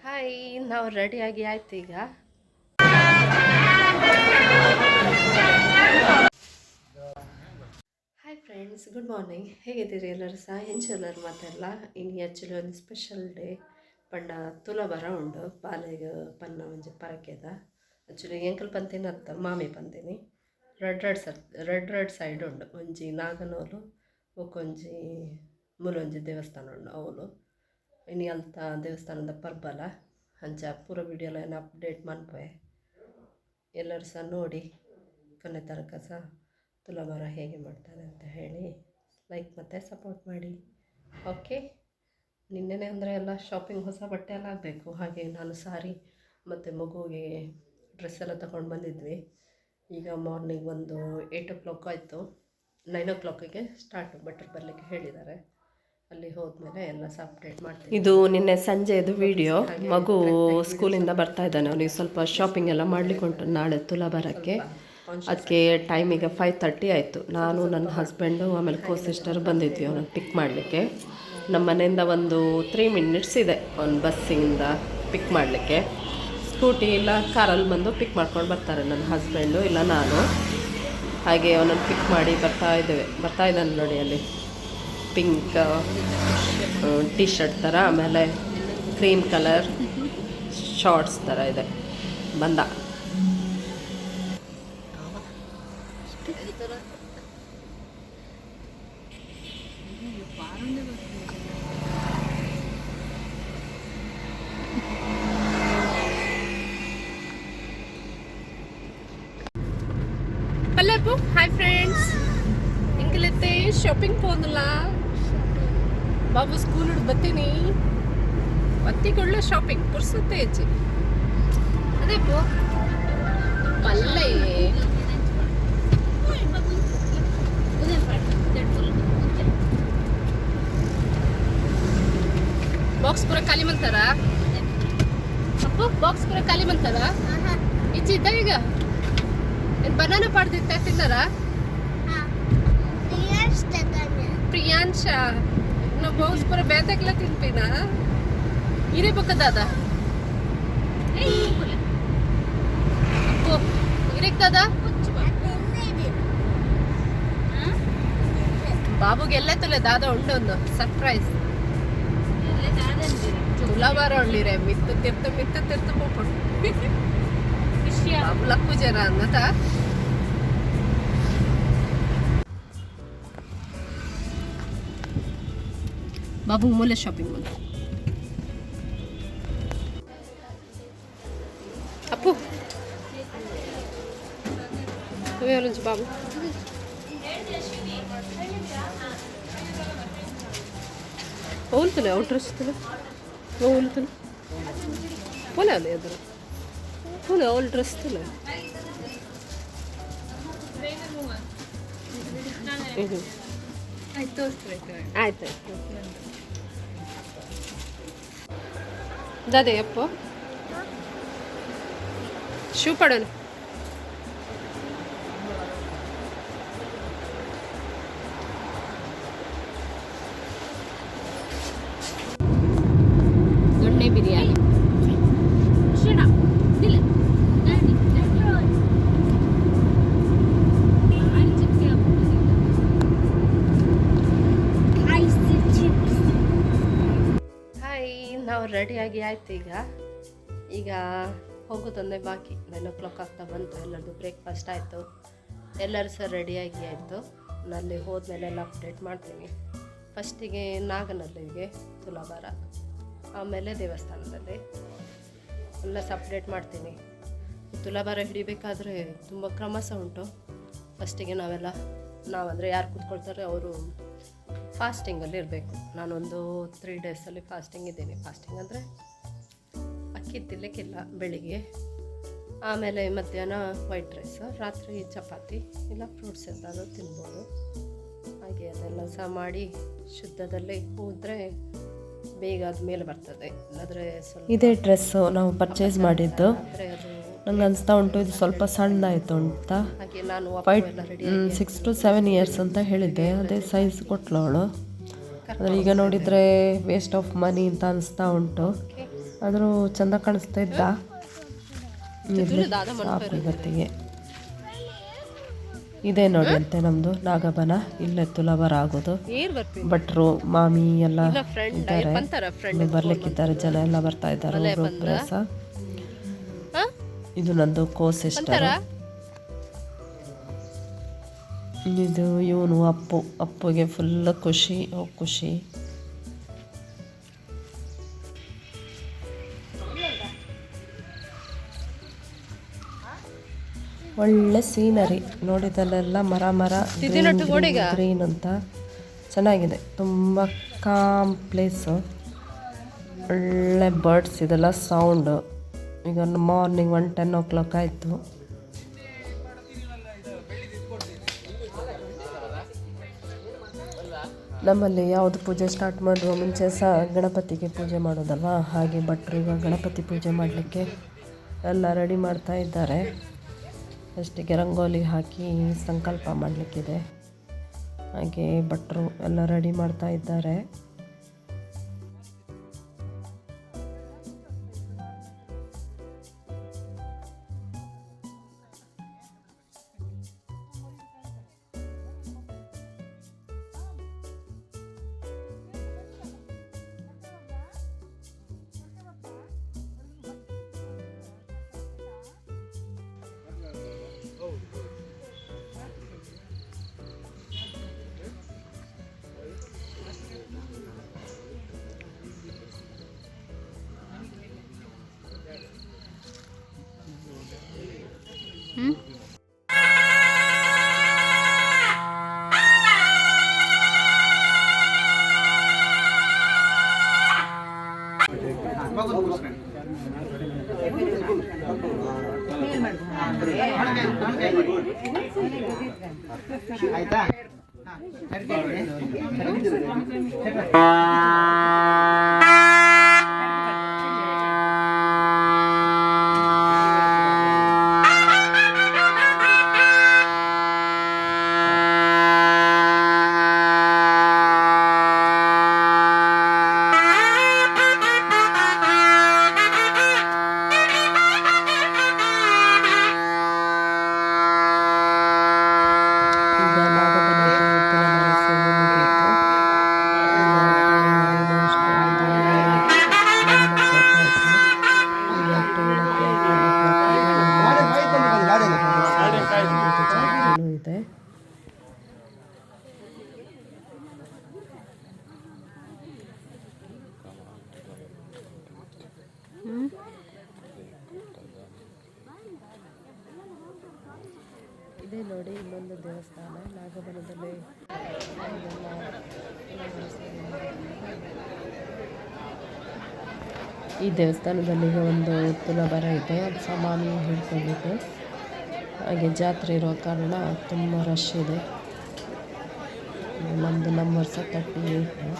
Hi, ನಾವು ರೆಡಿಯಾಗಿ ಆಯ್ತು ಈಗ. Hi friends, good morning. ಹೇಗಿದ್ದೀರಿ ಎಲ್ಲರೂ ಸಹ? ಹೆಂಚಲ್ಲರು ಮಾತೆಲ್ಲ ಇನ್ನು ಆ್ಯಕ್ಚುಲಿ ಒಂದು ಸ್ಪೆಷಲ್ ಡೇ ಪಂಡ ತುಲಾಭಾರ ಉಂಡು ಬಾಲೆಗೆ ಪನ್ನ ಒಂಜಿ ಪರಕೆದ. ಆ್ಯಕ್ಚುಲಿ ಎಂಕಲ್ ಪಂತಿನ ಅತ್ತ ಮಾಮಿ ಪಂತೀನಿ. ರೆಡ್ ಸೈಡ್ ಉಂಡು ಒಂಜಿ ನಾಗನೋಲು ಬೊಕೊಂಜಿ ಮೂಲೊಂಜಿ ದೇವಸ್ಥಾನ ಉಂಡು ಅವಳು ಇನ್ನು ಅಲ್ತ ದೇವಸ್ಥಾನದ ಪರ್ಬಲ ಅಂಚ ಪೂರ ವಿಡಿಯೋಲ ಏನು ಅಪ್ಡೇಟ್ ಮನ್ಪೆ. ಎಲ್ಲರೂ ಸಹ ನೋಡಿ ಕೊನೆ ತನಕ ಸಹ ತುಲಾಭಾರ ಹೇಗೆ ಮಾಡ್ತಾರೆ ಅಂತ ಹೇಳಿ ಲೈಕ್ ಮತ್ತು ಸಪೋರ್ಟ್ ಮಾಡಿ. ಓಕೆ, ನಿನ್ನೆನೇ ಅಂದರೆ ಎಲ್ಲ ಶಾಪಿಂಗ್ ಹೊಸ ಬಟ್ಟೆ ಎಲ್ಲ ಆಗಬೇಕು. ಹಾಗೆ ನಾನು ಸಾರಿ ಮತ್ತು ಮಗುವಿಗೆ ಡ್ರೆಸ್ ಎಲ್ಲ ತಗೊಂಡು ಬಂದಿದ್ವಿ. ಈಗ ಮಾರ್ನಿಂಗ್ ಒಂದು 8 o'clock ಆಯಿತು. 9 o'clock ಸ್ಟಾರ್ಟ್ ಬಟ್ಟೆ ಬರಲಿಕ್ಕೆ ಹೇಳಿದ್ದಾರೆ. ಅಲ್ಲಿ ಹೋದ್ಮೇಲೆ ಎಲ್ಲ ಸಹ ಅಪ್ಡೇಟ್ ಮಾಡ್ತೀನಿ. ಇದು ನಿನ್ನೆ ಸಂಜೆದು ವಿಡಿಯೋ. ಮಗು ಸ್ಕೂಲಿಂದ ಬರ್ತಾ ಇದ್ದಾನೆ. ಅವನಿಗೆ ಸ್ವಲ್ಪ ಶಾಪಿಂಗ್ ಎಲ್ಲ ಮಾಡಲಿಕ್ಕೆ ಉಂಟು ನಾಳೆ ತುಲಾಭಾರಕ್ಕೆ. ಅದಕ್ಕೆ ಟೈಮಿಗೆ 5:30 ಆಯಿತು. ನಾನು ನನ್ನ ಹಸ್ಬೆಂಡು ಆಮೇಲೆ ಸಿಸ್ಟರ್ ಬಂದಿದ್ವಿ ಅವನನ್ನು ಪಿಕ್ ಮಾಡಲಿಕ್ಕೆ. ನಮ್ಮ ಮನೆಯಿಂದ ಒಂದು 3 minutes ಇದೆ ಅವ್ನು ಬಸ್ಸಿಂದ ಪಿಕ್ ಮಾಡಲಿಕ್ಕೆ. ಸ್ಕೂಟಿ ಇಲ್ಲ ಕಾರಲ್ಲಿ ಬಂದು ಪಿಕ್ ಮಾಡ್ಕೊಂಡು ಬರ್ತಾರೆ ನನ್ನ ಹಸ್ಬೆಂಡು ಇಲ್ಲ ನಾನು. ಹಾಗೆ ಅವನನ್ನು ಪಿಕ್ ಮಾಡಿ ಬರ್ತಾ ಇದ್ದಾನೆ ನೋಡಿ. ಅಲ್ಲಿ ಪಿಂಕ್ ಟೀ ಶರ್ಟ್ ಥರ, ಆಮೇಲೆ ಕ್ರೀಮ್ ಕಲರ್ ಶಾರ್ಟ್ಸ್ ಥರ ಇದೆ. ಬಂದ ಪಲ್ಲಪ್ಪು. ಹಾಯ್ ಫ್ರೆಂಡ್ಸ್, ಇಂಕಲತ್ತೆ ಶಾಪಿಂಗ್ ಹೋದಲ್ಲ ಬಾಬು ಸ್ಕೂಲ್ ಹಿಡಿದು ಬರ್ತೀನಿ. ಒತ್ತಿಗೊಳ್ಳೆ ಶಾಪಿಂಗ್ ಪುರ್ಸತ್ತೆ ಹೆಚ್ಚಿ ಅದೇ ಪೋ ಪಲ್ಲೆ ಬಾಕ್ಸ್ ಪೂರ ಖಾಲಿ ಮಂತಾರ ಅಪ್ಪು. ಬಾಕ್ಸ್ ಪೂರ ಖಾಲಿ ಮಂತಾರ ಇಚ್ಚಿದ್ದ ಈಗ ಏನು ಬನಾನ ಪಾಡ್ದಿತ್ತ ತಿನ್ನಾರ ಪ್ರಿಯಾಂಶ. ನಾವು ಬಾಕ್ಸ್ ಪೂರ ಬೇತಾಗ್ಲ ತಿನ್ಪಿನ ಇರೇ ಬಕ್ಕದಾದ ಅಪ್ಪು ಇರೇಕ್ ದಾದ ಬಾಬುಗೆ ಎಲ್ಲೇ ತುಲೆ ದಾದ ಉಂಡೊಂದು ಸರ್ಪ್ರೈಸ್. ತುಲಾಭಾರ ಉಳ್ಳಿರೆ ಮಿತ್ತು ತಿರ್ತು ಹೋಗ್ಕೊಂಡು ಬಾಬು ಲಕ್ಕು ಜನ ಅನ್ನತ. ಬಾಬು ಮೂಲೆ ಶಾಪಿಂಗ್ ಮಾಡ ಅಪ್ಪು నుంచి బాబు ఓలుతులే డ్రెస్తులే ఓలుతులే పోలే అది ఎదురు పోలే ఓಲ್ డ్రెస్తులే ಆಯ್ತು ದಾದೆ ಅಪ್ಪ ಶೂ ಪಡೋಣ. ದೊಣ್ಣೆ ಬಿರಿಯಾನಿ ನಾವು ರೆಡಿಯಾಗಿ ಆಯ್ತು. ಈಗ ಹೋಗೋದೊಂದೇ ಬಾಕಿ. 9 o'clock ಆಗ್ತಾ ಬಂತು. ಎಲ್ಲರದ್ದು ಬ್ರೇಕ್ಫಾಸ್ಟ್ ಆಯಿತು. ಎಲ್ಲರೂ ಸಹ ರೆಡಿಯಾಗಿ ಆಯಿತು. ನಲ್ಲಿ ಹೋದ್ಮೇಲೆ ಎಲ್ಲ ಅಪ್ಡೇಟ್ ಮಾಡ್ತೀನಿ. ಫಸ್ಟಿಗೆ ನಾಗನಲ್ಲಿಗೆ ತುಲಾಭಾರ, ಆಮೇಲೆ ದೇವಸ್ಥಾನದಲ್ಲಿ ಎಲ್ಲ ಸಹ ಅಪ್ಡೇಟ್ ಮಾಡ್ತೀನಿ. ತುಲಾಭಾರ ಹಿಡಿಬೇಕಾದ್ರೆ ತುಂಬ ಕ್ರಮ ಸಹ ಉಂಟು. ಫಸ್ಟಿಗೆ ನಾವಂದರೆ ಯಾರು ಕೂತ್ಕೊಳ್ತಾರೆ ಅವರು ಫಾಸ್ಟಿಂಗಲ್ಲಿ ಇರಬೇಕು. ನಾನೊಂದು 3 days ಫಾಸ್ಟಿಂಗ್ ಇದ್ದೀನಿ. ಫಾಸ್ಟಿಂಗ್ ಅಂದರೆ ಅಕ್ಕಿ ತಿನ್ನಲಿಕ್ಕಿಲ್ಲ ಬೆಳಿಗ್ಗೆ, ಆಮೇಲೆ ಮಧ್ಯಾಹ್ನ ವೈಟ್ ರೈಸ್, ರಾತ್ರಿ ಚಪಾತಿ ಇಲ್ಲ ಫ್ರೂಟ್ಸ್ ಎಂತಾದರೂ ತಿನ್ಬೋದು. ಹಾಗೆ ಅದೆಲ್ಲ ಸಹ ಮಾಡಿ ಶುದ್ಧದಲ್ಲಿ ಹೋದರೆ ಬೇಗ ಅದು ಮೇಲೆ ಬರ್ತದೆ. ಇಲ್ಲಾದರೆ ಸ್ವಲ್ಪ ಇದೇ ಡ್ರೆಸ್ಸು ನಾವು ಪರ್ಚೇಸ್ ಮಾಡಿದ್ದು. ಅಂದರೆ ಅದು ನಂಗೆ ಅನಿಸ್ತಾ ಉಂಟು ಇದು ಸ್ವಲ್ಪ ಸಣ್ಣ ಆಯಿತು ಅಂತ. ಹಾಗೆ ನಾನು 6 to 7 ಇಯರ್ಸ್ ಅಂತ ಹೇಳಿದ್ದೆ, ಅದೇ ಸೈಜ್ ಕೊಟ್ಲವಳು. ಆದರೆ ಈಗ ನೋಡಿದರೆ ವೇಸ್ಟ್ ಆಫ್ ಮನಿ ಅಂತ ಅನಿಸ್ತಾ ಉಂಟು. ಆದರೂ ಚೆಂದ ಕಾಣಿಸ್ತಾ ಇದ್ದ. ಸಾಕು ಇವತ್ತಿಗೆ. ಇದೇ ನೋಡಿ ಅಂತೆ ನಮ್ಮದು ನಾಗಬನ. ಇಲ್ಲೇ ತುಲಾಭಾರ ಆಗೋದು. ಭಟ್ರು ಮಾಮಿ ಎಲ್ಲ ಇದ್ದಾರೆ, ಬರ್ಲಿಕ್ಕಿದ್ದಾರೆ, ಜನ ಎಲ್ಲ ಬರ್ತಾ ಇದ್ದಾರೆ. ಇದು ನಂದು ಕೋ ಸಿಸ್ಟರ್. ಇದು ಇವನು ಅಪ್ಪುಗೆ ಫುಲ್ ಖುಷಿ ಖುಷಿ. ಒಳ್ಳೆ ಸೀನರಿ ನೋಡಿದಲ್ಲೆಲ್ಲ ಮರ ಗ್ರೀನ್ ಅಂತ ಚೆನ್ನಾಗಿದೆ. ತುಂಬ ಕಾಮ್ ಪ್ಲೇಸು, ಒಳ್ಳೆ ಬರ್ಡ್ಸ್ ಇದೆಲ್ಲ ಸೌಂಡು. ಈಗ ಮಾರ್ನಿಂಗ್ 10 o'clock ಆಯಿತು. ನಮ್ಮಲ್ಲಿ ಯಾವುದು ಪೂಜೆ ಸ್ಟಾರ್ಟ್ ಮಾಡುವ ಮುಂಚೆ ಸಹ ಗಣಪತಿಗೆ ಪೂಜೆ ಮಾಡೋದಲ್ವಾ, ಹಾಗೆ ಭಟ್ರು ಈಗ ಗಣಪತಿ ಪೂಜೆ ಮಾಡಲಿಕ್ಕೆ ಎಲ್ಲ ರೆಡಿ ಮಾಡ್ತಾ ಇದ್ದಾರೆ. ಅಷ್ಟಿಗೆ ರಂಗೋಲಿ ಹಾಕಿ ಸಂಕಲ್ಪ ಮಾಡಲಿಕ್ಕಿದೆ. ಹಾಗೆ ಭಟ್ರು ಎಲ್ಲ ರೆಡಿ ಮಾಡ್ತಾ ಇದ್ದಾರೆ. ಆಯ್ತಾ? ಇದೆ. ಇದೇ ನೋಡಿ ಇನ್ನೊಂದು ದೇವಸ್ಥಾನ ನಾಗಬನದಲ್ಲಿ. ಈ ದೇವಸ್ಥಾನದಲ್ಲಿ ಒಂದು ತುಲಾಭಾರ ಇದೆ, ಅದು ಸಾಮಾನ್ಯ ಹೇಳ್ಕೊಂಡಿದ್ದು. ಹಾಗೆ ಜಾತ್ರೆ ಇರೋ ಕಾರಣ ತುಂಬ ರಶ್ ಇದೆ. ನಮ್ಮದು ನಂಬರ್ ಸಹ 38.